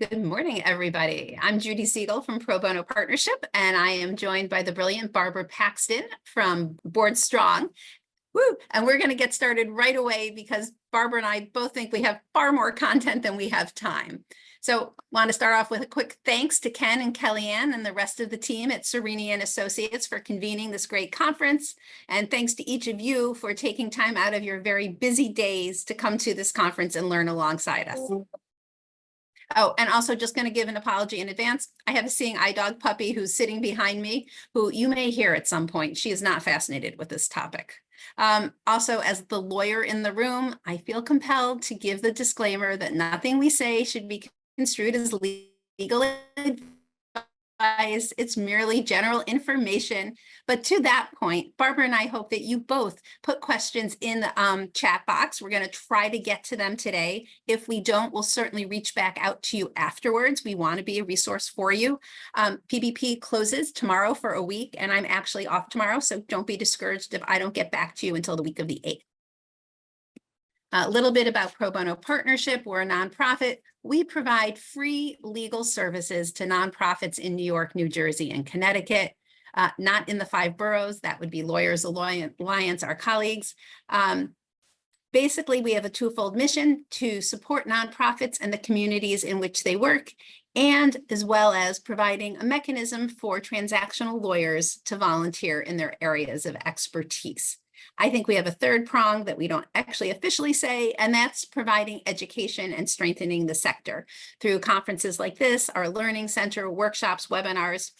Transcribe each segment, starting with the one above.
Good morning, everybody. I'm Judy Siegel from Pro Bono Partnership, and I am joined by the brilliant Barbara Paxton from Board Strong. Woo! And we're going to get started right away because Barbara and I both think we have far more content than we have time. So I want to start off with a quick thanks to Ken and Kellyanne and the rest of the team at Cerini Associates for convening this great conference. And thanks to each of you for taking time out of your very busy days to come to this conference and learn alongside us. Oh, and also just going to give an apology in advance. I have a seeing eye dog puppy who's sitting behind me, who you may hear at some point. She is not fascinated with this topic. Also, as the lawyer in the room, I feel compelled to give the disclaimer that nothing we say should be construed as legal advice. It's merely general information. But to that point, Barbara and I hope that you both put questions in the chat box. We're going to try to get to them today. If we don't, we'll certainly reach back out to you afterwards. We want to be a resource for you. PBP closes tomorrow for a week, and I'm actually off tomorrow, so don't be discouraged if I don't get back to you until the week of the 8th. A little bit about Pro Bono Partnership. We're a nonprofit. We provide free legal services to nonprofits in New York, New Jersey, and Connecticut, not in the 5 boroughs. That would be Lawyers Alliance, our colleagues. Basically, we have a twofold mission to support nonprofits and the communities in which they work, and as well as providing a mechanism for transactional lawyers to volunteer in their areas of expertise. I think we have a third prong that we don't actually officially say, and that's providing education and strengthening the sector through conferences like this, our learning center, workshops, webinars.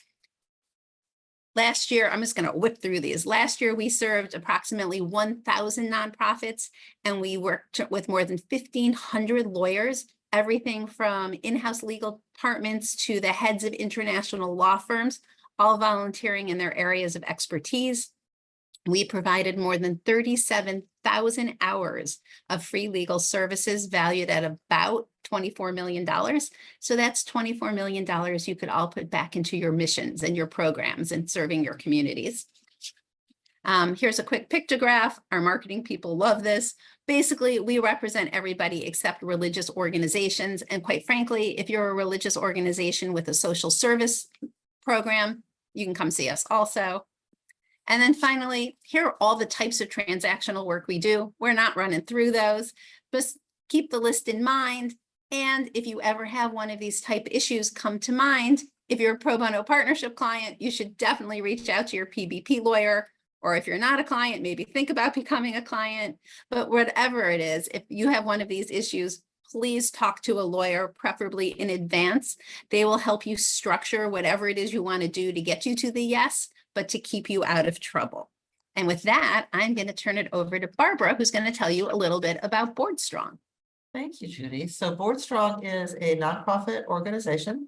Last year, I'm just going to whip through these. Last year, we served approximately 1,000 nonprofits, and we worked with more than 1,500 lawyers, everything from in-house legal departments to the heads of international law firms, all volunteering in their areas of expertise. We provided more than 37,000 hours of free legal services valued at about $24 million. So that's $24 million you could all put back into your missions and your programs and serving your communities. Here's a quick pictograph. Our marketing people love this. Basically, we represent everybody except religious organizations. And quite frankly, if you're a religious organization with a social service program, you can come see us also. And then finally, here are all the types of transactional work we do. We're not running through those, just keep the list in mind. And if you ever have one of these type issues come to mind, if you're a pro bono partnership client, you should definitely reach out to your PBP lawyer. Or if you're not a client, maybe think about becoming a client. But whatever it is, if you have one of these issues, please talk to a lawyer, preferably in advance. They will help you structure whatever it is you want to do to get you to the yes, but to keep you out of trouble. And with that, I'm going to turn it over to Barbara, who's going to tell you a little bit about Board Strong. Thank you, Judy. So Board Strong is a nonprofit organization.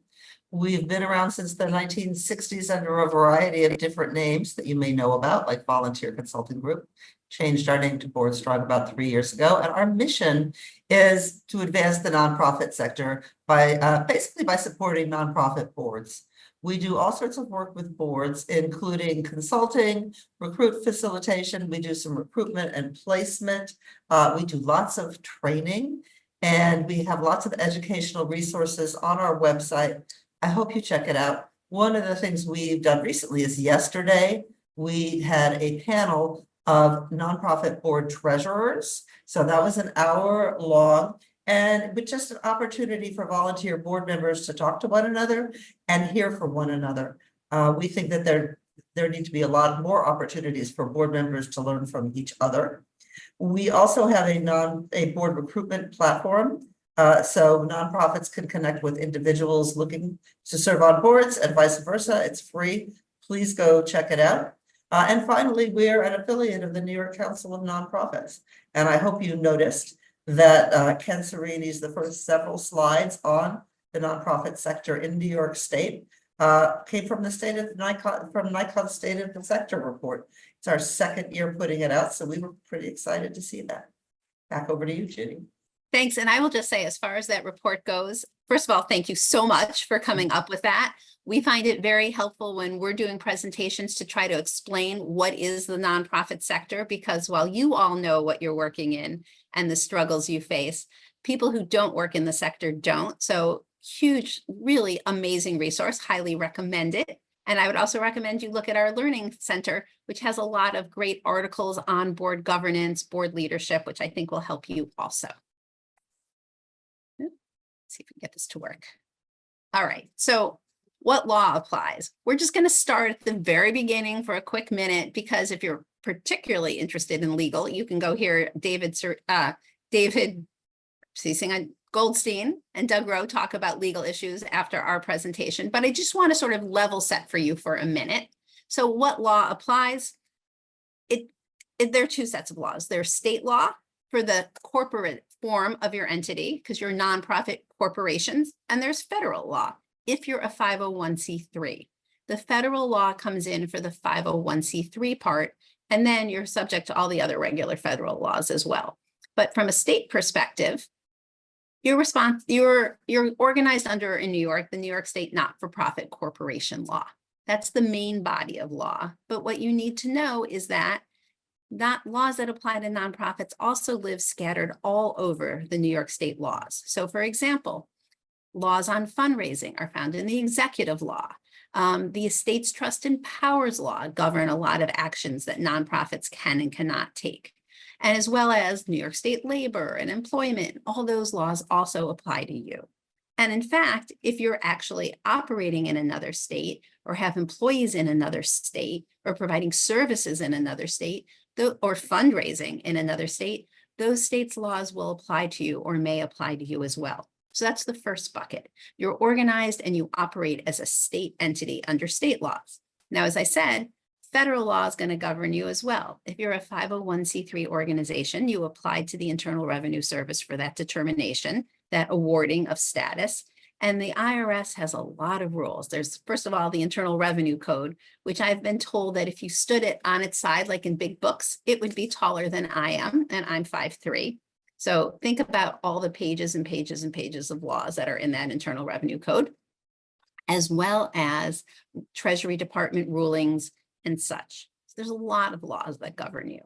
We've been around since the 1960s under a variety of different names that you may know about, like Volunteer Consulting Group. Changed our name to Board Strong about 3 years ago. And our mission is to advance the nonprofit sector by basically by supporting nonprofit boards. We do all sorts of work with boards, including consulting, recruit facilitation. We do some recruitment and placement. We do lots of training, and we have lots of educational resources on our website. I hope you check it out. One of the things we've done recently is yesterday, we had a panel of nonprofit board treasurers. So that was an hour long. And with just an opportunity for volunteer board members to talk to one another and hear from one another. We think that there need to be a lot more opportunities for board members to learn from each other. We also have a board recruitment platform. So nonprofits can connect with individuals looking to serve on boards and vice versa. It's free. Please go check it out. And finally, we're an affiliate of the New York Council of Nonprofits. And I hope you noticed that Ken Cerini's the first several slides on the nonprofit sector in New York State came from the state of NICON's State of the Sector report. It's our second year putting it out, so we were pretty excited to see that. Back over to you, Judy. Thanks. And I will just say, as far as that report goes, first of all, thank you so much for coming up with that. We find it very helpful when we're doing presentations to try to explain what is the nonprofit sector, because while you all know what you're working in and the struggles you face, people who don't work in the sector don't. So huge, really amazing resource, highly recommend it. And I would also recommend you look at our Learning Center, which has a lot of great articles on board governance, board leadership, which I think will help you also. Let's see if we can get this to work. All right, so what law applies? We're just going to start at the very beginning for a quick minute, because if you're particularly interested in legal, you can go hear David Goldstein and Doug Rowe talk about legal issues after our presentation, but I just want to sort of level set for you for a minute. So what law applies? There are two sets of laws. There's state law for the corporate form of your entity, because you're nonprofit corporations, and there's federal law if you're a 501c3. The federal law comes in for the 501c3 part, and then you're subject to all the other regular federal laws as well. But from a state perspective, you're organized under, in New York, the New York State Not-for-Profit Corporation Law. That's the main body of law. But what you need to know is that laws that apply to nonprofits also live scattered all over the New York State laws. So for example, laws on fundraising are found in the executive law. The Estates Trust and Powers Law govern a lot of actions that nonprofits can and cannot take. And as well as New York State labor and employment, all those laws also apply to you. And in fact, if you're actually operating in another state or have employees in another state or providing services in another state or fundraising in another state, those states' laws will apply to you or may apply to you as well. So that's the first bucket. You're organized and you operate as a state entity under state laws. Now, as I said, federal law is going to govern you as well. If you're a 501c3 organization, you apply to the Internal Revenue Service for that determination, that awarding of status. And the IRS has a lot of rules. There's, first of all, the Internal Revenue Code, which I've been told that if you stood it on its side, like in big books, it would be taller than I am, and I'm 5'3". So think about all the pages and pages and pages of laws that are in that Internal Revenue Code, as well as Treasury Department rulings and such. So there's a lot of laws that govern you.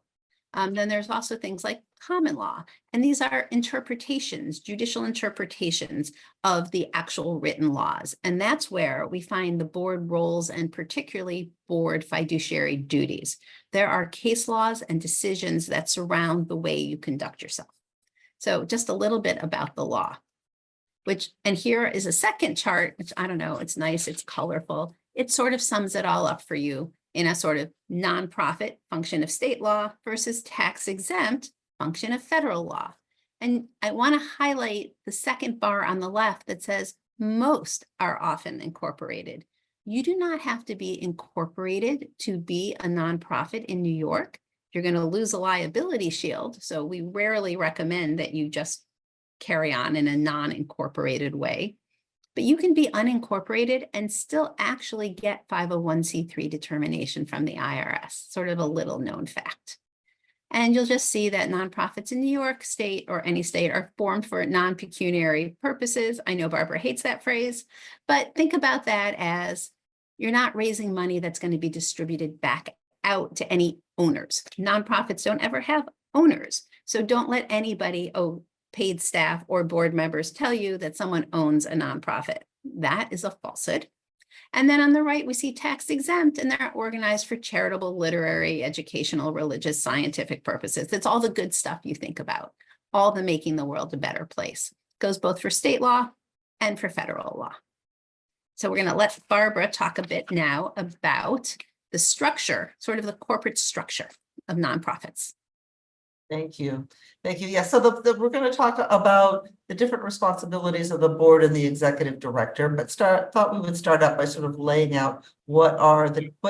Then there's also things like common law, and these are interpretations, judicial interpretations of the actual written laws. And that's where we find the board roles and particularly board fiduciary duties. There are case laws and decisions that surround the way you conduct yourself. So just a little bit about the law, and here is a second chart, which I don't know, it's nice, it's colorful. It sort of sums it all up for you in a sort of nonprofit function of state law versus tax exempt function of federal law. And I want to highlight the second bar on the left that says most are often incorporated. You do not have to be incorporated to be a nonprofit in New York. You're going to lose a liability shield. So we rarely recommend that you just carry on in a non-incorporated way. But you can be unincorporated and still actually get 501c3 determination from the IRS, sort of a little known fact. And you'll just see that nonprofits in New York State or any state are formed for non-pecuniary purposes. I know Barbara hates that phrase, but think about that as you're not raising money that's going to be distributed back out to any owners. Nonprofits don't ever have owners. So don't let anybody, paid staff or board members tell you that someone owns a nonprofit. That is a falsehood. And then on the right, we see tax exempt, and they're organized for charitable, literary, educational, religious, scientific purposes. It's all the good stuff you think about, all the making the world a better place. It goes both for state law and for federal law. So we're going to let Barbara talk a bit now about the structure, sort of the corporate structure of nonprofits. Thank you. Thank you. Yeah, so we're going to talk about the different responsibilities of the board and the executive director, but thought we would start out by sort of laying out what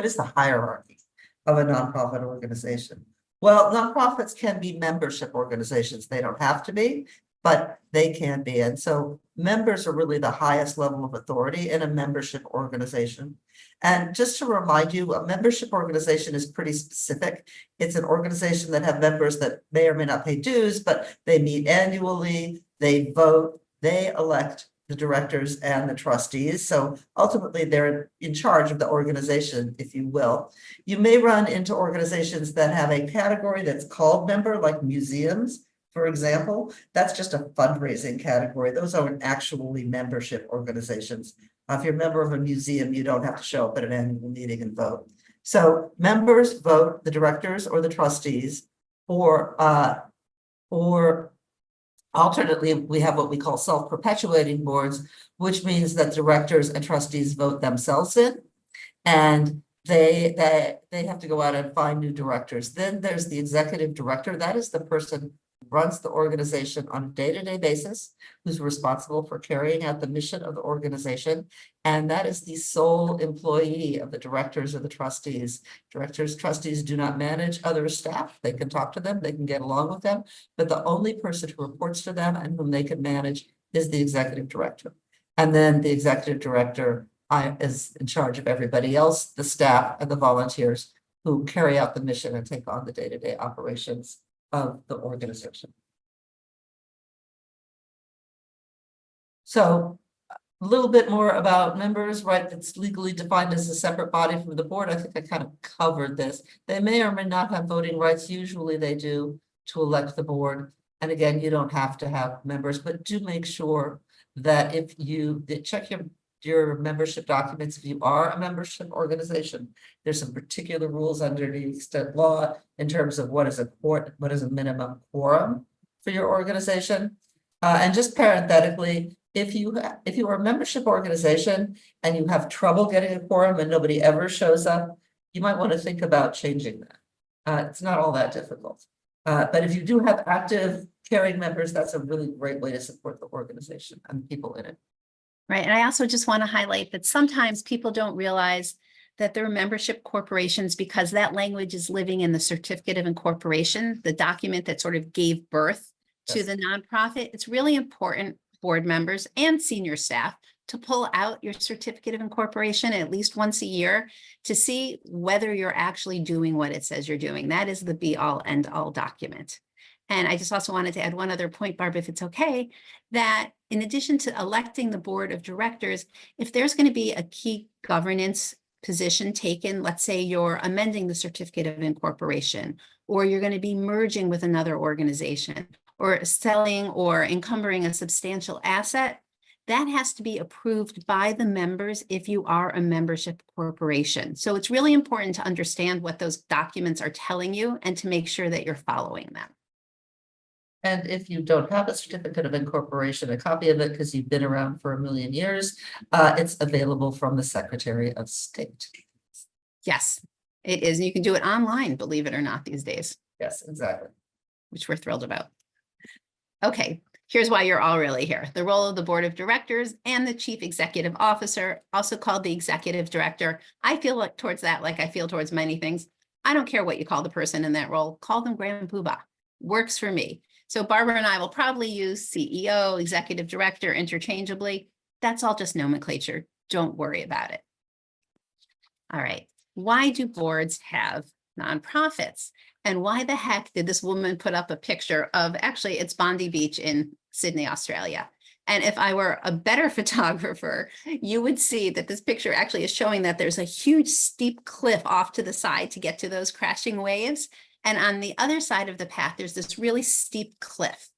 is the hierarchy of a nonprofit organization. Well, nonprofits can be membership organizations. They don't have to be, but they can be. And so members are really the highest level of authority in a membership organization. And just to remind you, a membership organization is pretty specific. It's an organization that have members that may or may not pay dues, but they meet annually, they vote, they elect the directors and the trustees. So ultimately, they're in charge of the organization, if you will. You may run into organizations that have a category that's called member, like museums, for example, that's just a fundraising category. Those aren't actually membership organizations. If you're a member of a museum, you don't have to show up at an annual meeting and vote. So members vote the directors or the trustees, or alternately, we have what we call self-perpetuating boards, which means that directors and trustees vote themselves in, and they have to go out and find new directors. Then there's the executive director. That is the person who runs the organization on a day-to-day basis, who's responsible for carrying out the mission of the organization. And that is the sole employee of the directors or the trustees. Directors, trustees do not manage other staff. They can talk to them, they can get along with them, but the only person who reports to them and whom they can manage is the executive director. And then the executive director is in charge of everybody else, the staff and the volunteers who carry out the mission and take on the day-to-day operations of the organization. So a little bit more about members, right? That's legally defined as a separate body from the board. I think I kind of covered this. They may or may not have voting rights. Usually they do, to elect the board. And again, you don't have to have members, but do make sure that if you check your membership documents, if you are a membership organization, there's some particular rules underneath state law in terms of what is a minimum quorum for your organization. And just parenthetically, if you are a membership organization and you have trouble getting a quorum and nobody ever shows up, you might want to think about changing that. It's not all that difficult. But if you do have active caring members, that's a really great way to support the organization and people in it. Right. And I also just want to highlight that sometimes people don't realize that they're membership corporations because that language is living in the certificate of incorporation, the document that sort of gave birth to the nonprofit. It's really important, board members and senior staff, to pull out your certificate of incorporation at least once a year to see whether you're actually doing what it says you're doing. That is the be all end all document. And I just also wanted to add one other point, Barb, if it's okay, that in addition to electing the board of directors, if there's going to be a key governance position taken, let's say you're amending the certificate of incorporation, or you're going to be merging with another organization, or selling or encumbering a substantial asset, that has to be approved by the members if you are a membership corporation. So it's really important to understand what those documents are telling you and to make sure that you're following them. And if you don't have a certificate of incorporation, a copy of it, because you've been around for a million years, it's available from the Secretary of State. Yes, it is. And you can do it online, believe it or not, these days. Yes, exactly. Which we're thrilled about. Okay, here's why you're all really here. The role of the board of directors and the chief executive officer, also called the executive director. I feel like towards that, like I feel towards many things. I don't care what you call the person in that role. Call them Grand Poobah. Works for me. So Barbara and I will probably use CEO, executive director interchangeably. That's all just nomenclature. Don't worry about it. All right. Why do boards have nonprofits? And why the heck did this woman put up a picture of, actually, it's Bondi Beach in Sydney, Australia. And if I were a better photographer, you would see that this picture actually is showing that there's a huge steep cliff off to the side to get to those crashing waves. And on the other side of the path, there's this really steep cliff.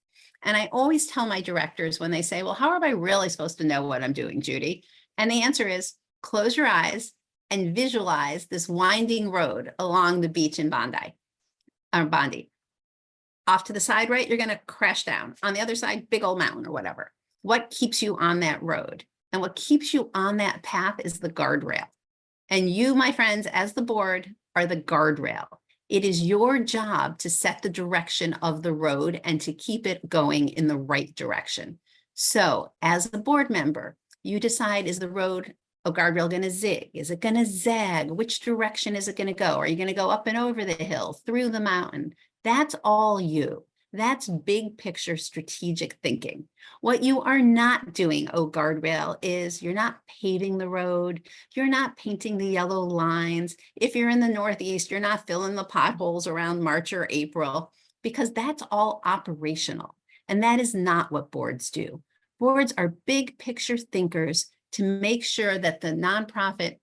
And I always tell my directors when they say, well, how am I really supposed to know what I'm doing, Judy? And the answer is close your eyes and visualize this winding road along the beach in Bondi. Off to the side, right? You're going to crash down. On the other side, big old mountain or whatever. What keeps you on that road? And what keeps you on that path is the guardrail. And you, my friends, as the board, are the guardrail. It is your job to set the direction of the road and to keep it going in the right direction. So as a board member, you decide, is the road a guardrail going to zig? Is it going to zag? Which direction is it going to go? Are you going to go up and over the hill, through the mountain? That's all you. That's big picture strategic thinking. What you are not doing, oh guardrail, is you're not paving the road. You're not painting the yellow lines. If you're in the Northeast, you're not filling the potholes around March or April, because that's all operational. And that is not what boards do. Boards are big picture thinkers to make sure that the nonprofit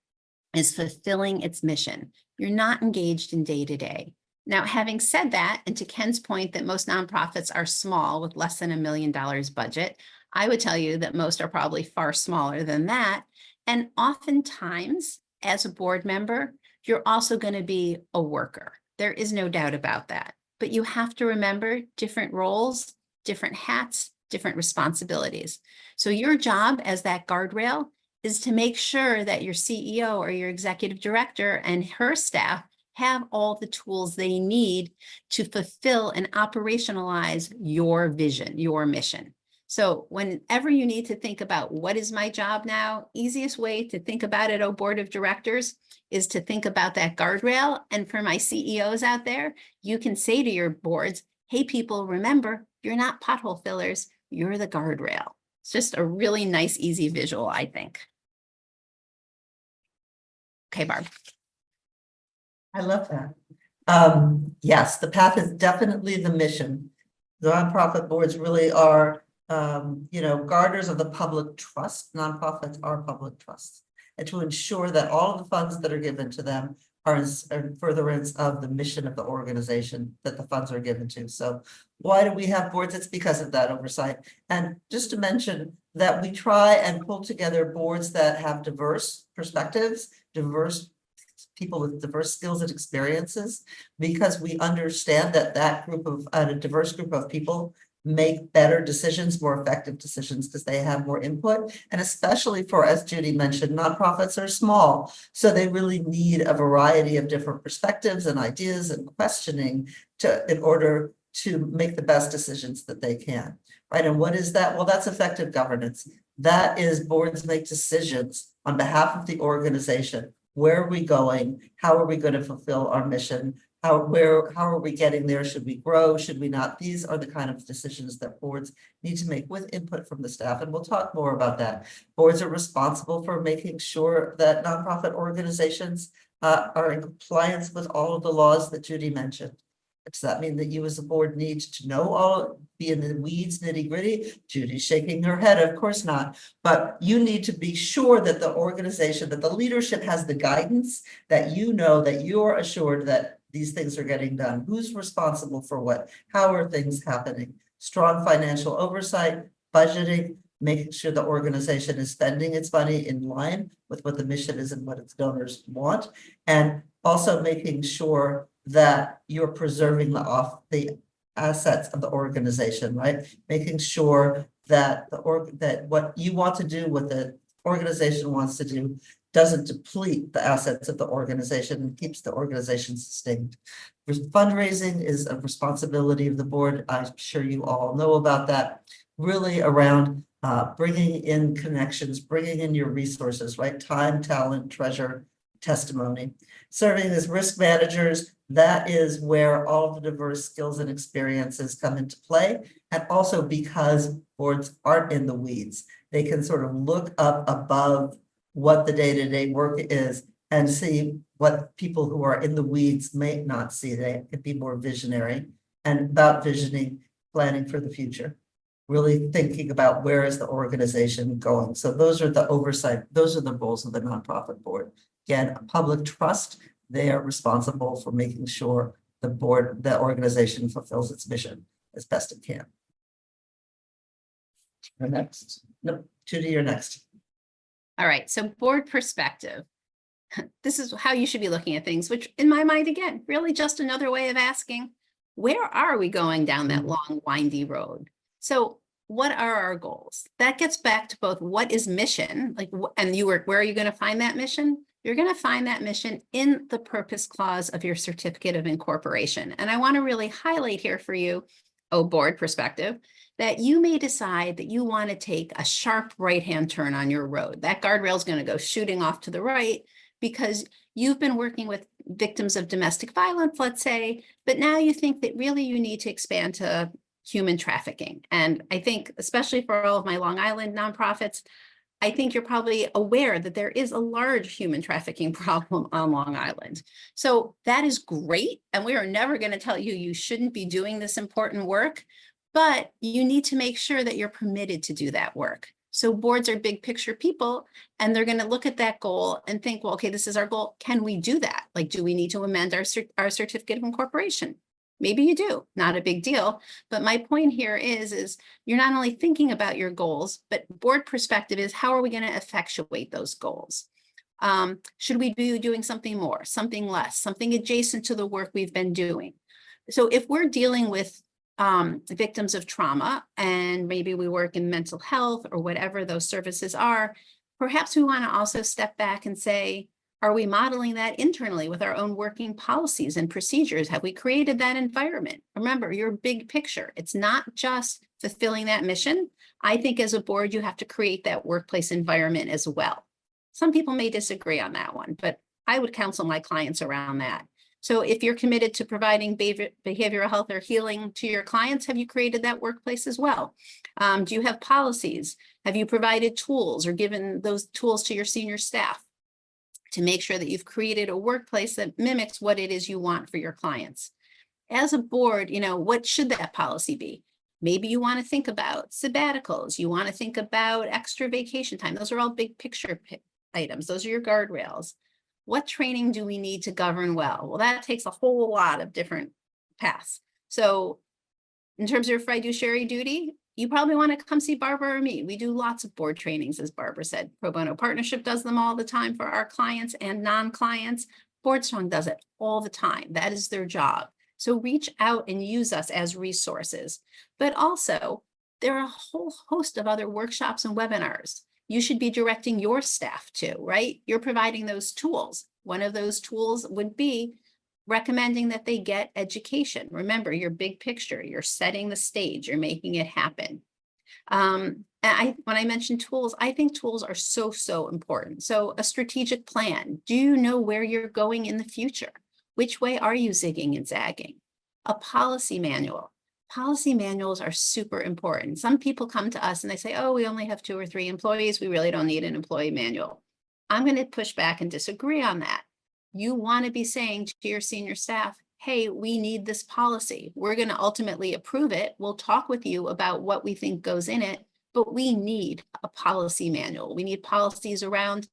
is fulfilling its mission. You're not engaged in day-to-day. Now, having said that, and to Ken's point that most nonprofits are small with less than $1 million budget, I would tell you that most are probably far smaller than that. And oftentimes, as a board member, you're also going to be a worker. There is no doubt about that. But you have to remember different roles, different hats, different responsibilities. So your job as that guardrail is to make sure that your CEO or your executive director and her staff have all the tools they need to fulfill and operationalize your vision, your mission. So whenever you need to think about what is my job now, easiest way to think about it, board of directors, is to think about that guardrail. And for my CEOs out there, you can say to your boards, hey, people, remember, you're not pothole fillers, you're the guardrail. It's just a really nice, easy visual, I think. Okay, Barb. I love that. Yes, the path is definitely the mission. The nonprofit boards really are, garners of the public trust. Nonprofits are public trusts. And to ensure that all of the funds that are given to them are in furtherance of the mission of the organization that the funds are given to. So why do we have boards? It's because of that oversight. And just to mention that we try and pull together boards that have diverse perspectives, diverse people with diverse skills and experiences, because we understand that a diverse group of people make better decisions, more effective decisions, because they have more input. And especially for, as Judy mentioned, nonprofits are small, so they really need a variety of different perspectives and ideas and questioning in order to make the best decisions that they can, right? And what is that? Well, that's effective governance. That is, boards make decisions on behalf of the organization. Where are we going? How are we going to fulfill our mission? How are we getting there? Should we grow? Should we not? These are the kind of decisions that boards need to make with input from the staff. And we'll talk more about that. Boards are responsible for making sure that nonprofit organizations are in compliance with all of the laws that Judy mentioned. Does that mean that you as a board need to know be in the weeds, nitty gritty? Judy's shaking her head, of course not. But you need to be sure that the organization, that the leadership has the guidance, that that you're assured that these things are getting done. Who's responsible for what? How are things happening? Strong financial oversight, budgeting, making sure the organization is spending its money in line with what the mission is and what its donors want. And also making sure that you're preserving the assets of the organization, right? Making sure that that what you want to do, what the organization wants to do, doesn't deplete the assets of the organization and keeps the organization sustained. Fundraising is a responsibility of the board. I'm sure you all know about that. Really around bringing in connections, bringing in your resources, right? Time, talent, treasure, testimony. Serving as risk managers, that is where all of the diverse skills and experiences come into play. And also because boards aren't in the weeds, they can sort of look up above what the day-to-day work is and see what people who are in the weeds may not see. They could be more visionary and about visioning, planning for the future, really thinking about where is the organization going. So those are the oversight, those are the roles of the nonprofit board. Again, public trust, they are responsible for making sure the organization fulfills its mission as best it can. You're next. No, Judy, you're next. All right, so board perspective. This is how you should be looking at things, which in my mind, again, really just another way of asking, where are we going down that long, windy road? So what are our goals? That gets back to both what is mission, and where are you going to find that mission? You're going to find that mission in the purpose clause of your certificate of incorporation. And I want to really highlight here for you, board perspective, that you may decide that you want to take a sharp right-hand turn on your road. That guardrail is going to go shooting off to the right because you've been working with victims of domestic violence, let's say, but now you think that really you need to expand to human trafficking. And I think, especially for all of my Long Island nonprofits, I think you're probably aware that there is a large human trafficking problem on Long Island. So that is great. And we are never going to tell you you shouldn't be doing this important work, but you need to make sure that you're permitted to do that work. So boards are big picture people, and they're going to look at that goal and think, well, okay, this is our goal. Can we do that? Like, do we need to amend our certificate of incorporation? Maybe you do, not a big deal. But my point here is you're not only thinking about your goals, but board perspective is how are we going to effectuate those goals? Should we be doing something more, something less, something adjacent to the work we've been doing? So if we're dealing with victims of trauma, and maybe we work in mental health or whatever those services are, perhaps we want to also step back and say, are we modeling that internally with our own working policies and procedures? Have we created that environment? Remember, your big picture. It's not just fulfilling that mission. I think as a board, you have to create that workplace environment as well. Some people may disagree on that one, but I would counsel my clients around that. So if you're committed to providing behavioral health or healing to your clients, have you created that workplace as well? Do you have policies? Have you provided tools or given those tools to your senior staff to make sure that you've created a workplace that mimics what it is you want for your clients? As a board, what should that policy be? Maybe you want to think about sabbaticals. You want to think about extra vacation time. Those are all big picture items. Those are your guardrails. What training do we need to govern well? Well, that takes a whole lot of different paths. So in terms of your fiduciary duty, you probably want to come see Barbara or me. We do lots of board trainings, as Barbara said. Pro Bono Partnership does them all the time for our clients and non-clients. BoardStrong does it all the time. That is their job. So reach out and use us as resources. But also, there are a whole host of other workshops and webinars you should be directing your staff to, right? You're providing those tools. One of those tools would be recommending that they get education. Remember, your big picture, you're setting the stage, you're making it happen. When I mention tools, I think tools are so important. So a strategic plan. Do you know where you're going in the future? Which way are you zigging and zagging? A policy manual. Policy manuals are super important. Some people come to us and they say, oh, we only have 2 or 3 employees. We really don't need an employee manual. I'm going to push back and disagree on that. You want to be saying to your senior staff, hey, we need this policy. We're going to ultimately approve it. We'll talk with you about what we think goes in it, but we need a policy manual. We need policies around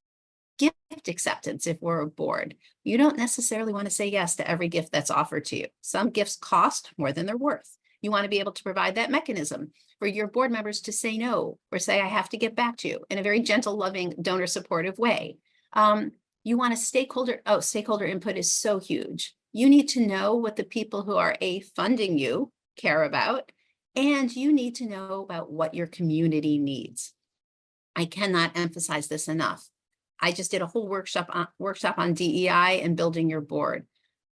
gift acceptance if we're a board. You don't necessarily want to say yes to every gift that's offered to you. Some gifts cost more than they're worth. You want to be able to provide that mechanism for your board members to say no or say, I have to get back to you in a very gentle, loving, donor supportive way. You want a stakeholder input is so huge. You need to know what the people who are funding you care about, and you need to know about what your community needs. I cannot emphasize this enough. I just did a whole workshop on DEI and building your board.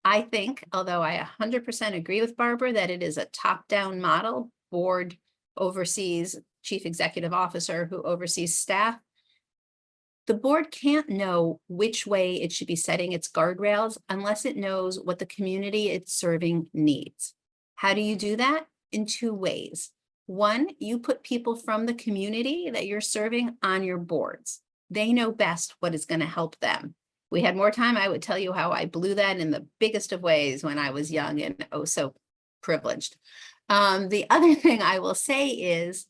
I think, although I 100% agree with Barbara that it is a top-down model, board oversees chief executive officer who oversees staff. The board can't know which way it should be setting its guardrails unless it knows what the community it's serving needs. How do you do that? In 2 ways. One, you put people from the community that you're serving on your boards. They know best what is going to help them. We had more time, I would tell you how I blew that in the biggest of ways when I was young and oh so privileged. The other thing I will say is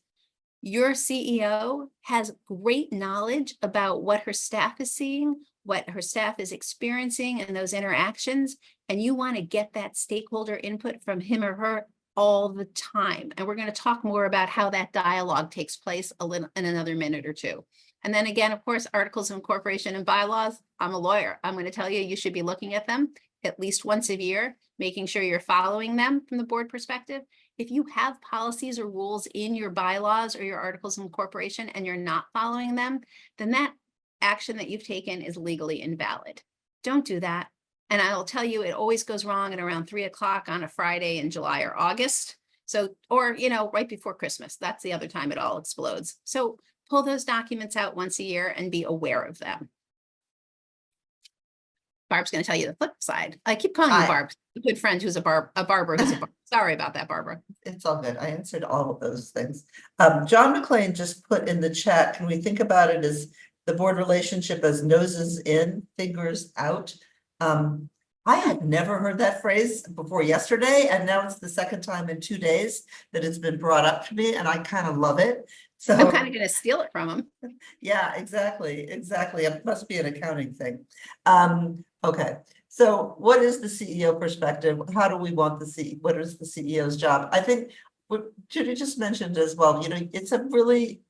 your CEO has great knowledge about what her staff is seeing, what her staff is experiencing in those interactions, and you want to get that stakeholder input from him or her all the time. And we're going to talk more about how that dialogue takes place in another minute or two. And then again, of course, articles of incorporation and bylaws. I'm a lawyer. I'm going to tell you, you should be looking at them at least once a year, making sure you're following them from the board perspective. If you have policies or rules in your bylaws or your articles of incorporation and you're not following them, then that action that you've taken is legally invalid. Don't do that. And I will tell you, it always goes wrong at around 3 o'clock on a Friday in July or August. So, or, right before Christmas, that's the other time it all explodes. So pull those documents out once a year and be aware of them. Barb's going to tell you the flip side. I keep calling you Barb, a good friend who's a barber who's a barb. Sorry about that, Barbara. It's all good. I answered all of those things. John McLean just put in the chat, can we think about it as the board relationship as noses in, fingers out? I had never heard that phrase before yesterday, and now it's the second time in 2 days that it's been brought up to me, and I kind of love it. So. I'm kind of going to steal it from them. Yeah, exactly. It must be an accounting thing. Okay, so what is the CEO perspective? How do we want what is the CEO's job? I think what Judy just mentioned as well, it's a really,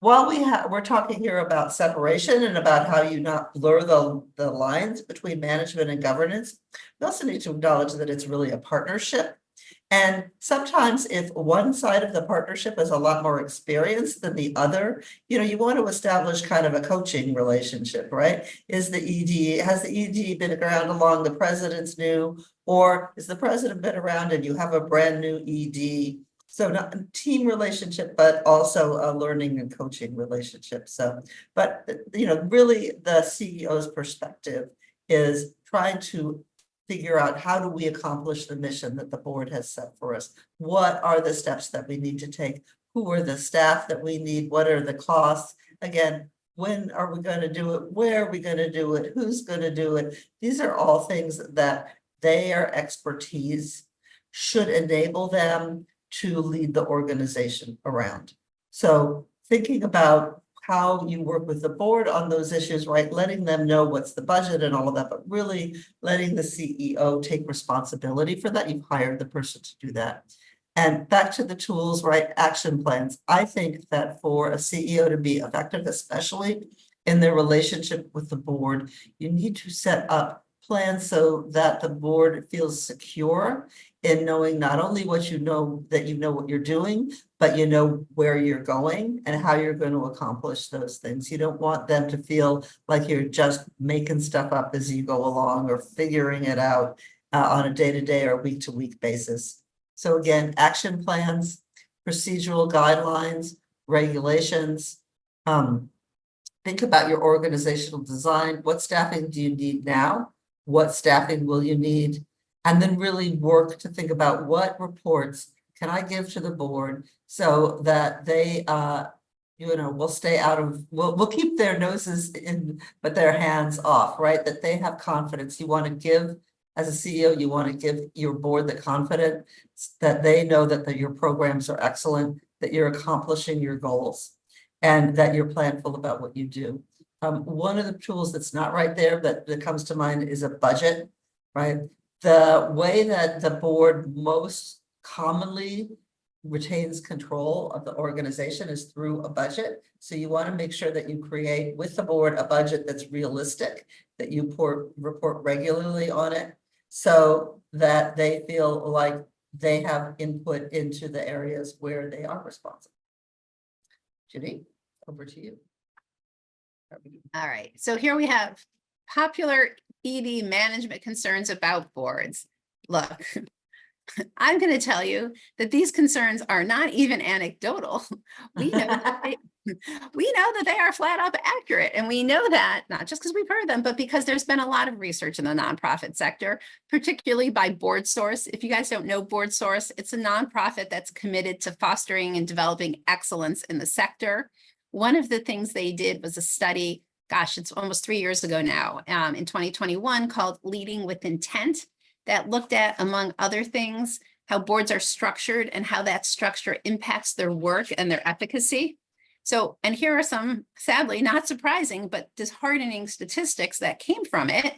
while we're talking here about separation and about how you not blur the lines between management and governance, we also need to acknowledge that it's really a partnership. And sometimes if one side of the partnership is a lot more experienced than the other, you want to establish kind of a coaching relationship, right? Has the ED been around along the president's new, or is the president been around and you have a brand new ED? So not a team relationship, but also a learning and coaching relationship. So, but really the CEO's perspective is trying to figure out how do we accomplish the mission that the board has set for us? What are the steps that we need to take? Who are the staff that we need? What are the costs? Again, when are we going to do it? Where are we going to do it? Who's going to do it? These are all things that their expertise should enable them to lead the organization around. So thinking about how you work with the board on those issues, right? Letting them know what's the budget and all of that, but really letting the CEO take responsibility for that. You've hired the person to do that. And back to the tools, right? Action plans. I think that for a CEO to be effective, especially in their relationship with the board, you need to set up plans so that the board feels secure in knowing not only what that you know what you're doing, but you know where you're going and how you're going to accomplish those things. You don't want them to feel like you're just making stuff up as you go along or figuring it out on a day-to-day or week-to-week basis. So again, action plans, procedural guidelines, regulations. Think about your organizational design. What staffing do you need now? What staffing will you need? And then really work to think about what reports can I give to the board so that they, will stay out of, we'll keep their noses in, but their hands off, right? That they have confidence. You want to give, as a CEO, you want to give your board the confidence that they know that your programs are excellent, that you're accomplishing your goals, and that you're planful about what you do. One of the tools that's not right there that comes to mind is a budget, right? The way that the board most commonly retains control of the organization is through a budget. So you want to make sure that you create with the board a budget that's realistic, that you report regularly on it so that they feel like they have input into the areas where they are responsible. Judy, over to you. All right, so here we have popular ED management concerns about boards. Look, I'm going to tell you that these concerns are not even anecdotal. We know that they are flat up accurate. And we know that not just because we've heard them, but because there's been a lot of research in the nonprofit sector, particularly by BoardSource. If you guys don't know BoardSource, it's a nonprofit that's committed to fostering and developing excellence in the sector. One of the things they did was a study, gosh, it's almost 3 years ago now, in 2021, called Leading with Intent, that looked at, among other things, how boards are structured and how that structure impacts their work and their efficacy. So, and here are some, sadly, not surprising, but disheartening statistics that came from it.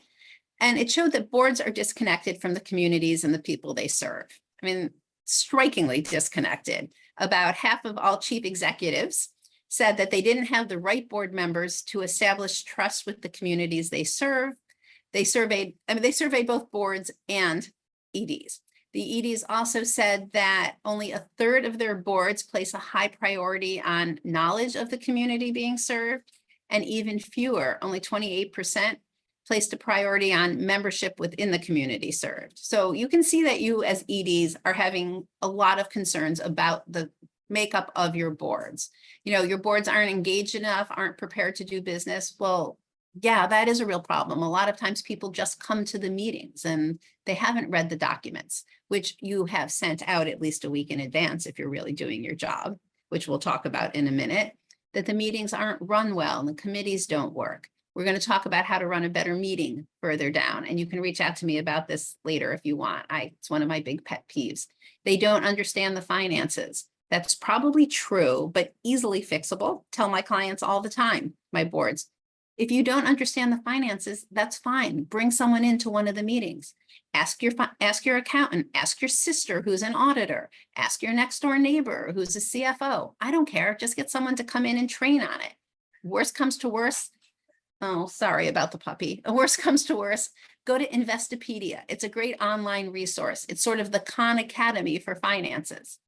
And it showed that boards are disconnected from the communities and the people they serve. I mean, strikingly disconnected. About half of all chief executives said that they didn't have the right board members to establish trust with the communities they serve. They surveyed both boards and EDs. The EDs also said that only a third of their boards place a high priority on knowledge of the community being served, and even fewer, only 28%, placed a priority on membership within the community served. So you can see that you as EDs are having a lot of concerns about the makeup of your boards. Your boards aren't engaged enough, aren't prepared to do business. Well, yeah, that is a real problem. A lot of times people just come to the meetings and they haven't read the documents, which you have sent out at least a week in advance if you're really doing your job, which we'll talk about in a minute, that the meetings aren't run well and the committees don't work. We're going to talk about how to run a better meeting further down, and you can reach out to me about this later if you want. It's one of my big pet peeves. They don't understand the finances. That's probably true, but easily fixable. Tell my clients all the time, my boards. If you don't understand the finances, that's fine. Bring someone into one of the meetings. Ask your accountant, ask your sister who's an auditor, ask your next door neighbor who's a CFO. I don't care. Just get someone to come in and train on it. Worst comes to worst. Oh, sorry about the puppy. Worst comes to worst, go to Investopedia. It's a great online resource. It's sort of the Khan Academy for finances.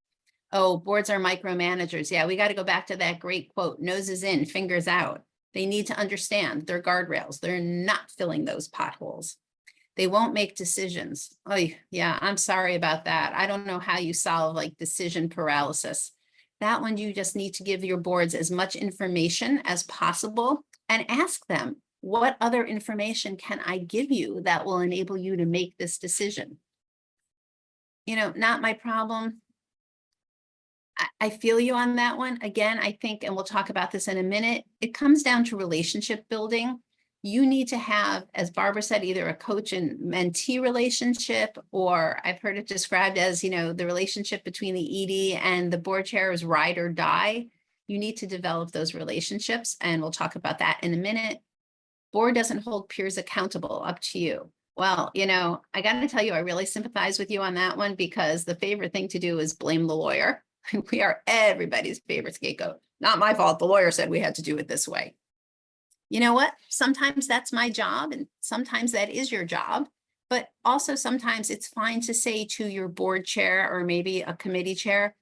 Oh, boards are micromanagers. Yeah, we got to go back to that great quote, noses in, fingers out. They need to understand their guardrails. They're not filling those potholes. They won't make decisions. Oh, yeah, I'm sorry about that. I don't know how you solve like decision paralysis. That one, you just need to give your boards as much information as possible and ask them, what other information can I give you that will enable you to make this decision? You know, not my problem. I feel you on that one. Again, I think, and we'll talk about this in a minute, it comes down to relationship building. You need to have, as Barbara said, either a coach and mentee relationship, or I've heard it described as, you know, the relationship between the ED and the board chair is ride or die. You need to develop those relationships, and we'll talk about that in a minute. Board doesn't hold peers accountable, up to you. Well, you know, I got to tell you, I really sympathize with you on that one, because the favorite thing to do is blame the lawyer. We are everybody's favorite scapegoat. Not my fault. The lawyer said we had to do it this way. You know what? Sometimes that's my job, and sometimes that is your job. But also sometimes it's fine to say to your board chair or maybe a committee chair,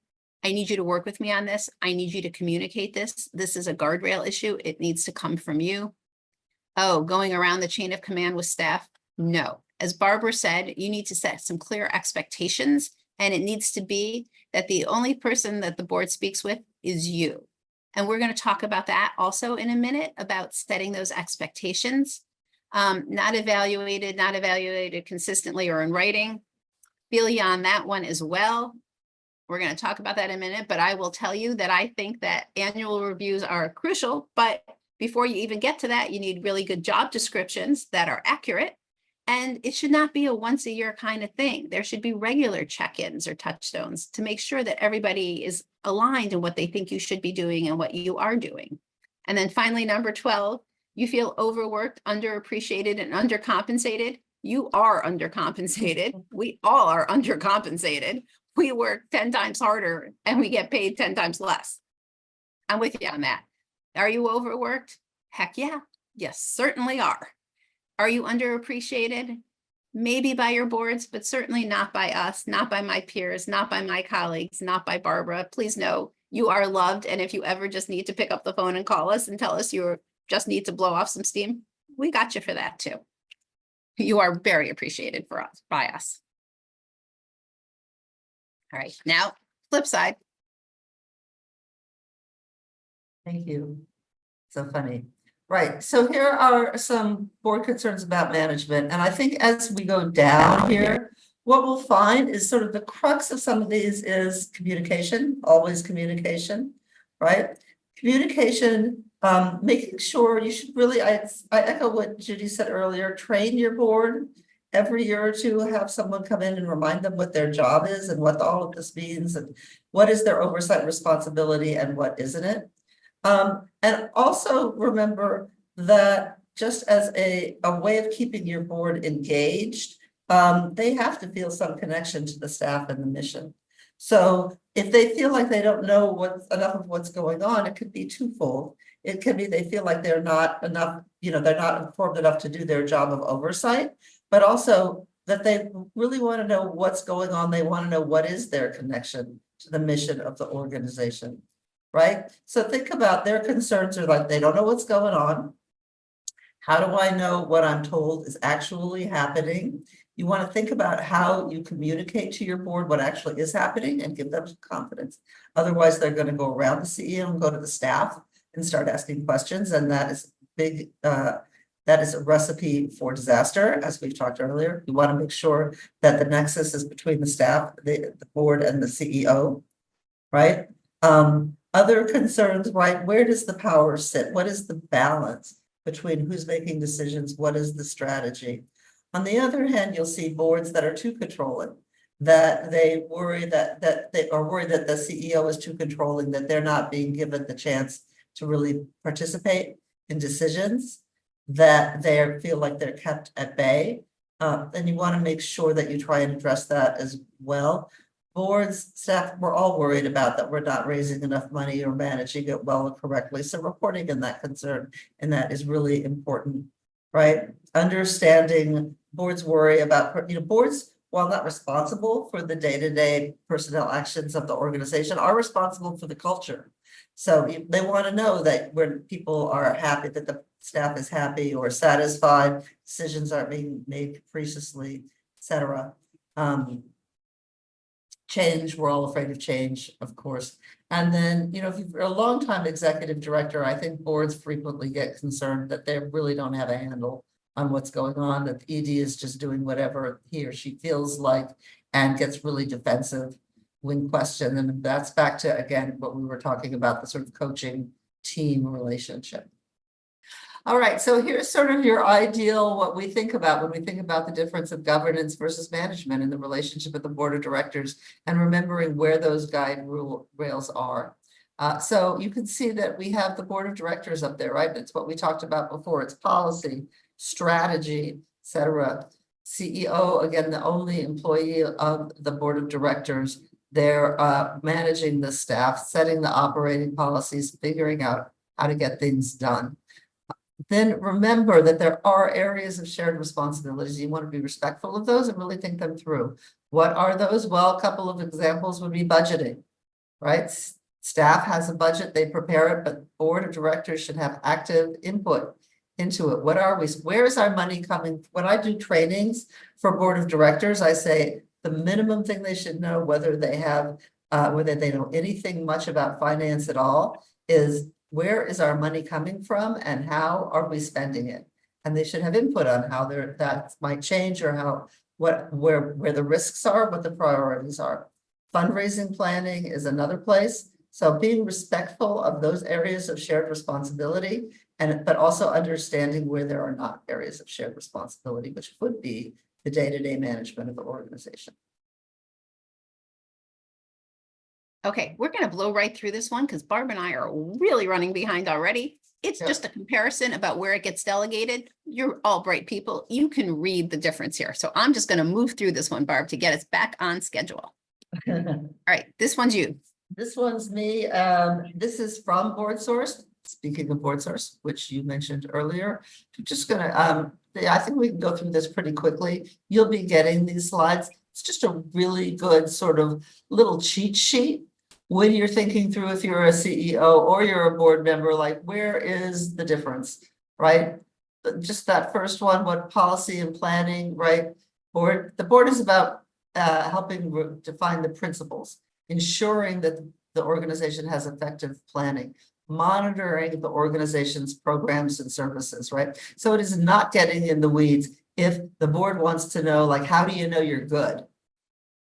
I need you to work with me on this. I need you to communicate this. This is a guardrail issue. It needs to come from you. Oh, going around the chain of command with staff? No. As Barbara said, you need to set some clear expectations, and it needs to be that the only person that the board speaks with is you. And we're going to talk about that also in a minute, about setting those expectations. Not evaluated consistently or in writing. Feel you on that one as well. We're going to talk about that in a minute, but I will tell you that I think that annual reviews are crucial, but before you even get to that, you need really good job descriptions that are accurate. And it should not be a once a year kind of thing. There should be regular check-ins or touchstones to make sure that everybody is aligned in what they think you should be doing and what you are doing. And then finally, number 12, you feel overworked, underappreciated, and undercompensated. You are undercompensated. We all are undercompensated. We work 10 times harder and we get paid 10 times less. I'm with you on that. Are you overworked? Heck yeah. Yes, certainly are. Are you underappreciated? Maybe by your boards, but certainly not by us, not by my peers, not by my colleagues, not by Barbara. Please know you are loved. And if you ever just need to pick up the phone and call us and tell us you just need to blow off some steam, we got you for that too. You are very appreciated by us. All right, now flip side. Thank you. So funny. Right. So here are some board concerns about management. And I think as we go down here, what we'll find is sort of the crux of some of these is communication, always communication, right? Communication, making sure you should really, I echo what Judy said earlier, train your board every year or two, have someone come in and remind them what their job is and what all of this means and what is their oversight responsibility and what isn't it. And also remember that just as a way of keeping your board engaged, they have to feel some connection to the staff and the mission. So if they feel like they don't know enough of what's going on, it could be twofold. It could be they feel like they're not enough, they're not informed enough to do their job of oversight, but also that they really want to know what's going on. They want to know what is their connection to the mission of the organization. Right? So think about their concerns are like, they don't know what's going on. How do I know what I'm told is actually happening? You want to think about how you communicate to your board what actually is happening and give them confidence. Otherwise, they're going to go around the CEO and go to the staff and start asking questions. And that is big, that is a recipe for disaster. As we've talked earlier, you want to make sure that the nexus is between the staff, the board and the CEO, right? Other concerns, right? Where does the power sit? What is the balance between who's making decisions? What is the strategy? On the other hand, you'll see boards that are too controlling. that they worry that they are worried that the CEO is too controlling, that they're not being given the chance to really participate in decisions, that they feel like they're kept at bay. And you want to make sure that you try and address that as well. Boards, staff, we're all worried about that we're not raising enough money or managing it well and correctly. So reporting in that concern, and that is really important, right? Understanding boards worry about, boards, while not responsible for the day-to-day personnel actions of the organization, are responsible for the culture. So they want to know that when people are happy, that the staff is happy or satisfied, decisions aren't being made capriciously, etc. Change, we're all afraid of change, of course. And then, if you're a longtime executive director, I think boards frequently get concerned that they really don't have a handle on what's going on, that the ED is just doing whatever he or she feels like and gets really defensive when questioned. And that's back to, again, what we were talking about, the sort of coaching team relationship. All right, so here's sort of your ideal, what we think about when we think about the difference of governance versus management and the relationship with the board of directors, and remembering where those guide rails are. So you can see that we have the board of directors up there, right? That's what we talked about before. It's policy, strategy, etc. CEO, again, the only employee of the board of directors. They're managing the staff, setting the operating policies, figuring out how to get things done. Then remember that there are areas of shared responsibilities. You want to be respectful of those and really think them through. What are those? Well, a couple of examples would be budgeting, right? Staff has a budget, they prepare it, but board of directors should have active input into it. What are we? Where is our money coming? When I do trainings for board of directors, I say the minimum thing they should know, whether they know anything much about finance at all, is where is our money coming from and how are we spending it? And they should have input on how that might change, or where the risks are, what the priorities are. Fundraising planning is another place. So being respectful of those areas of shared responsibility, but also understanding where there are not areas of shared responsibility, which would be the day-to-day management of the organization. Okay, we're going to blow right through this one because Barb and I are really running behind already. It's just a comparison about where it gets delegated. You're all bright people. You can read the difference here. So I'm just going to move through this one, Barb, to get us back on schedule. All right, this one's you. This one's me. This is from BoardSource. Speaking of BoardSource, which you mentioned earlier, I'm just going to, I think we can go through this pretty quickly. You'll be getting these slides. It's just a really good sort of little cheat sheet when you're thinking through, if you're a CEO or you're a board member, like where is the difference, right? Just that first one, what policy and planning, right? The board is about helping define the principles, ensuring that the organization has effective planning, monitoring the organization's programs and services, right? So it is not getting in the weeds. If the board wants to know, like, how do you know you're good?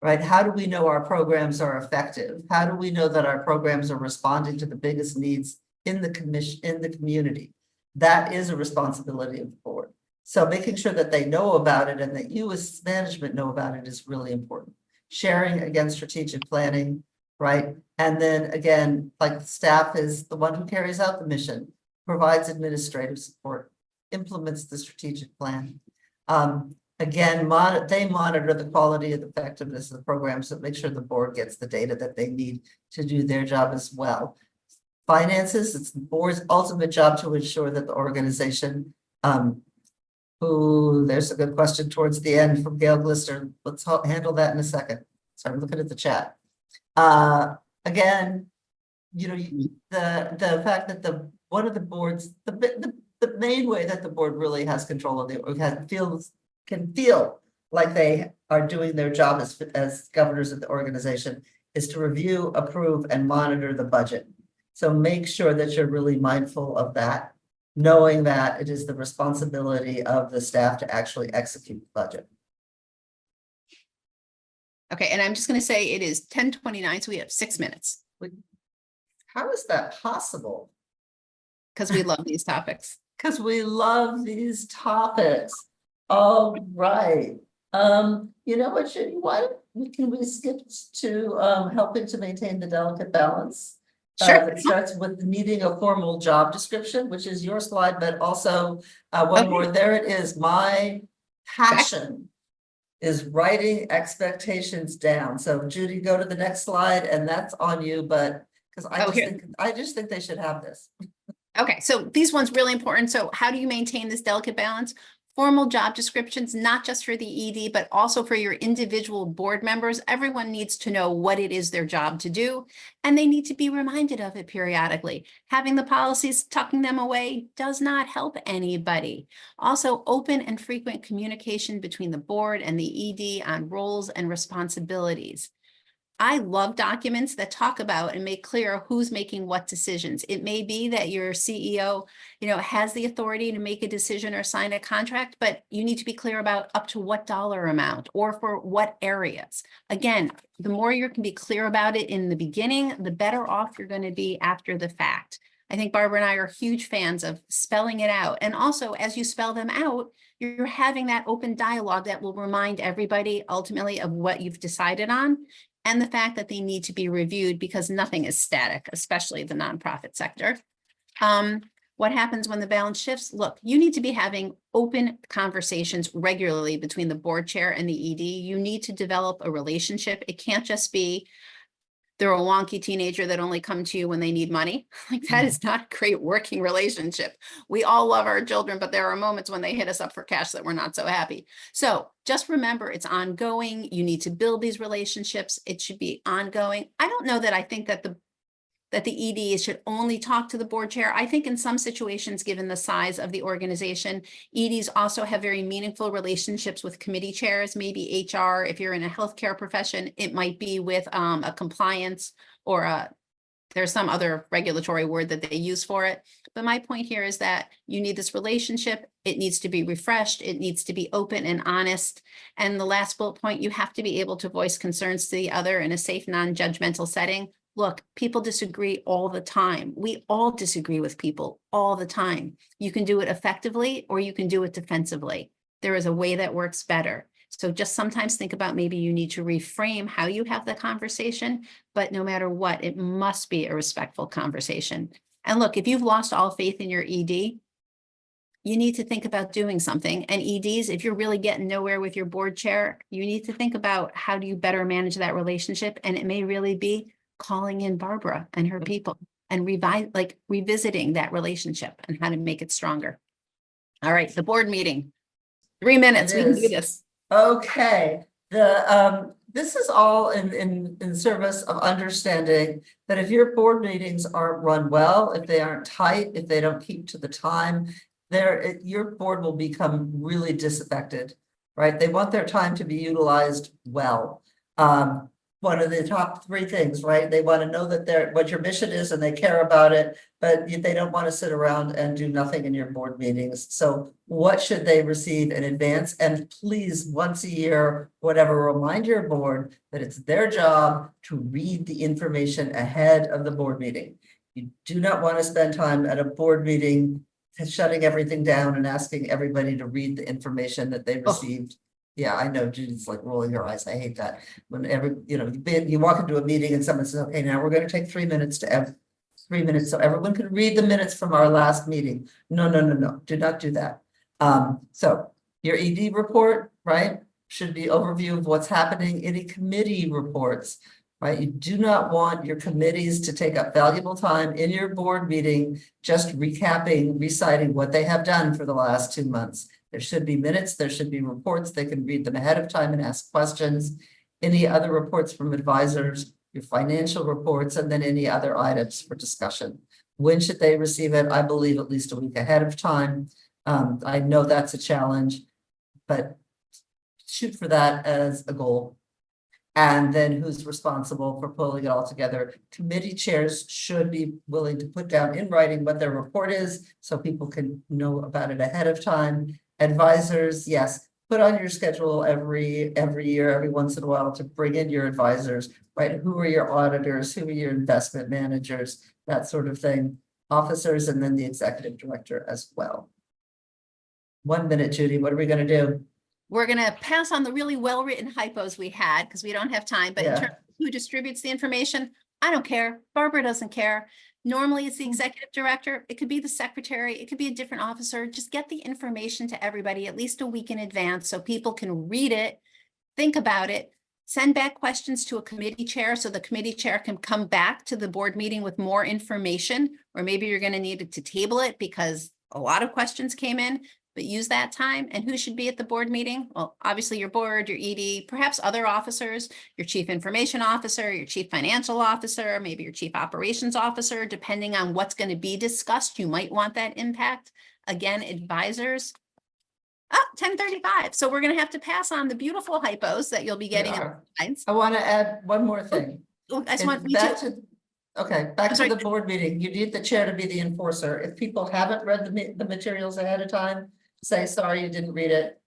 Right? How do we know our programs are effective? How do we know that our programs are responding to the biggest needs in the community? That is a responsibility of the board. So making sure that they know about it and that you as management know about it is really important. Sharing, again, strategic planning, right? And then again, like staff is the one who carries out the mission, provides administrative support, implements the strategic plan. Again, they monitor the quality and effectiveness of the program, so make sure the board gets the data that they need to do their job as well. Finances, it's the board's ultimate job to ensure that the organization, there's a good question towards the end from Gail Glister. Let's handle that in a second. So I'm looking at the chat. Again, the fact that one of the boards, the main way that the board really has control of can feel like they are doing their job as governors of the organization is to review, approve, and monitor the budget. So make sure that you're really mindful of that, knowing that it is the responsibility of the staff to actually execute the budget. Okay, and I'm just going to say it is 10:29, so we have 6 minutes. How is that possible? Because we love these topics. Because we love these topics. All right. You know what, Can we skip to helping to maintain the delicate balance? Sure. That starts with needing a formal job description, which is your slide, but also one Okay. more. There it is. My passion is writing expectations down. So Judy, go to the next slide, and that's on you. But because Here. I just think they should have this. Okay, so these ones really important. So how do you maintain this delicate balance? Formal job descriptions, not just for the ED, but also for your individual board members. Everyone needs to know what it is their job to do, and they need to be reminded of it periodically. Having the policies tucking them away does not help anybody. Also, open and frequent communication between the board and the ED on roles and responsibilities. I love documents that talk about and make clear who's making what decisions. It may be that your CEO, has the authority to make a decision or sign a contract, but you need to be clear about up to what dollar amount or for what areas. Again, the more you can be clear about it in the beginning, the better off you're going to be after the fact. I think Barbara and I are huge fans of spelling it out. And also, as you spell them out, you're having that open dialogue that will remind everybody ultimately of what you've decided on, and the fact that they need to be reviewed because nothing is static, especially the nonprofit sector. What happens when the balance shifts? Look, you need to be having open conversations regularly between the board chair and the ED. You need to develop a relationship. It can't just be they're a wonky teenager that only come to you when they need money. Like, that is not a great working relationship. We all love our children, but there are moments when they hit us up for cash that we're not so happy. So just remember, it's ongoing. You need to build these relationships. It should be ongoing. I don't know that I think that the ED should only talk to the board chair. I think in some situations, given the size of the organization, EDs also have very meaningful relationships with committee chairs, maybe HR. If you're in a healthcare profession, it might be with a compliance or there's some other regulatory word that they use for it. But my point here is that you need this relationship. It needs to be refreshed. It needs to be open and honest. And the last bullet point, you have to be able to voice concerns to the other in a safe, non-judgmental setting. Look, people disagree all the time. We all disagree with people all the time. You can do it effectively or you can do it defensively. There is a way that works better. So just sometimes think about maybe you need to reframe how you have the conversation, but no matter what, it must be a respectful conversation. And look, if you've lost all faith in your ED, you need to think about doing something. And EDs, if you're really getting nowhere with your board chair, you need to think about how do you better manage that relationship. And it may really be calling in Barbara and her people and revisiting that relationship and how to make it stronger. All right, the board meeting. 3 minutes, we can do this. Okay, this is all in service of understanding that if your board meetings aren't run well, if they aren't tight, if they don't keep to the time, your board will become really disaffected, right? They want their time to be utilized well. One of the top 3 things, right? They want to know that what your mission is and they care about it, but they don't want to sit around and do nothing in your board meetings. So what should they receive in advance? And please, once a year, whatever, remind your board that it's their job to read the information ahead of the board meeting. You do not want to spend time at a board meeting shutting everything down and asking everybody to read the information that they received. Yeah, I know Judy's like rolling her eyes. I hate that. Whenever, you walk into a meeting and someone says, okay, now we're going to take 3 minutes to 3 minutes so everyone can read the minutes from our last meeting. No, do not do that. So your ED report, right, should be overview of what's happening. Any committee reports, right? You do not want your committees to take up valuable time in your board meeting, just reciting what they have done for the last 2 months. There should be minutes, there should be reports. They can read them ahead of time and ask questions. Any other reports from advisors, your financial reports, and then any other items for discussion. When should they receive it? I believe at least a week ahead of time. I know that's a challenge, but shoot for that as a goal. And then who's responsible for pulling it all together? Committee chairs should be willing to put down in writing what their report is so people can know about it ahead of time. Advisors, yes, put on your schedule every year, every once in a while to bring in your advisors, right? Who are your auditors? Who are your investment managers? That sort of thing. Officers, and then the executive director as well. 1 minute, Judy, what are we going to do? We're going to pass on the really well-written hypos we had because we don't have time, but in Yeah. terms of who distributes the information, I don't care. Barbara doesn't care. Normally it's the executive director. It could be the secretary. It could be a different officer. Just get the information to everybody at least a week in advance so people can read it, think about it, send back questions to a committee chair so the committee chair can come back to the board meeting with more information, or maybe you're going to need to table it because a lot of questions came in, but use that time. And who should be at the board meeting? Well, obviously your board, your ED, perhaps other officers, your chief information officer, your chief financial officer, maybe your chief operations officer, depending on what's going to be discussed, you might want that impact. Again, advisors. Oh, 10:35. So we're going to have to pass on the beautiful hypos that you'll be getting in the slides. I want to add one more thing. Oh, I just want me Back to. to, okay, back to sorry. the board meeting. You need the chair to be the enforcer. If people haven't read the materials ahead of time, say, sorry, you didn't read it.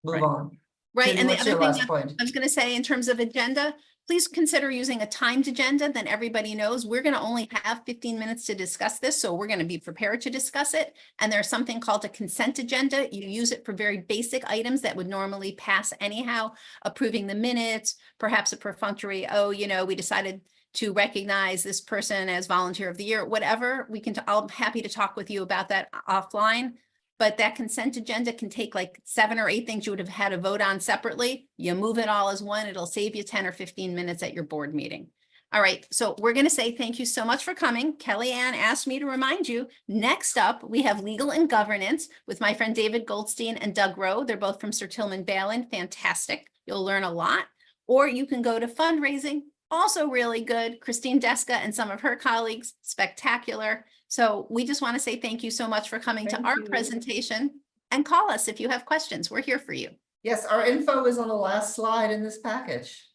Move Right. on. Right. Judy, And the what's other your thing last point? I was going to say in terms of agenda, please consider using a timed agenda. Then everybody knows we're going to only have 15 minutes to discuss this. So we're going to be prepared to discuss it. And there's something called a consent agenda. You use it for very basic items that would normally pass anyhow, approving the minutes, perhaps a perfunctory, oh, you know, we decided to recognize this person as volunteer of the year, whatever. We can, I'm happy to talk with you about that offline. But that consent agenda can take like 7 or 8 things you would have had to vote on separately. You move it all as one, it'll save you 10 or 15 minutes at your board meeting. All right, so we're going to say thank you so much for coming. Kellyanne asked me to remind you, next up, we have legal and governance with my friend David Goldstein and Doug Rowe. They're both from Sir Tillman Balin. Fantastic. You'll learn a lot. Or you can go to fundraising. Also really good. Christine Deska and some of her colleagues, spectacular. So we just want to say thank you so much for coming to Thank our you. presentation, and call us if you have questions. We're here for you. Yes, our info is on the last slide in this package.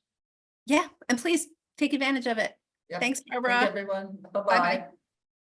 Yeah, and please take advantage of it. Yep. Thanks, Thank Barbara. everyone. Bye-bye. Bye-bye.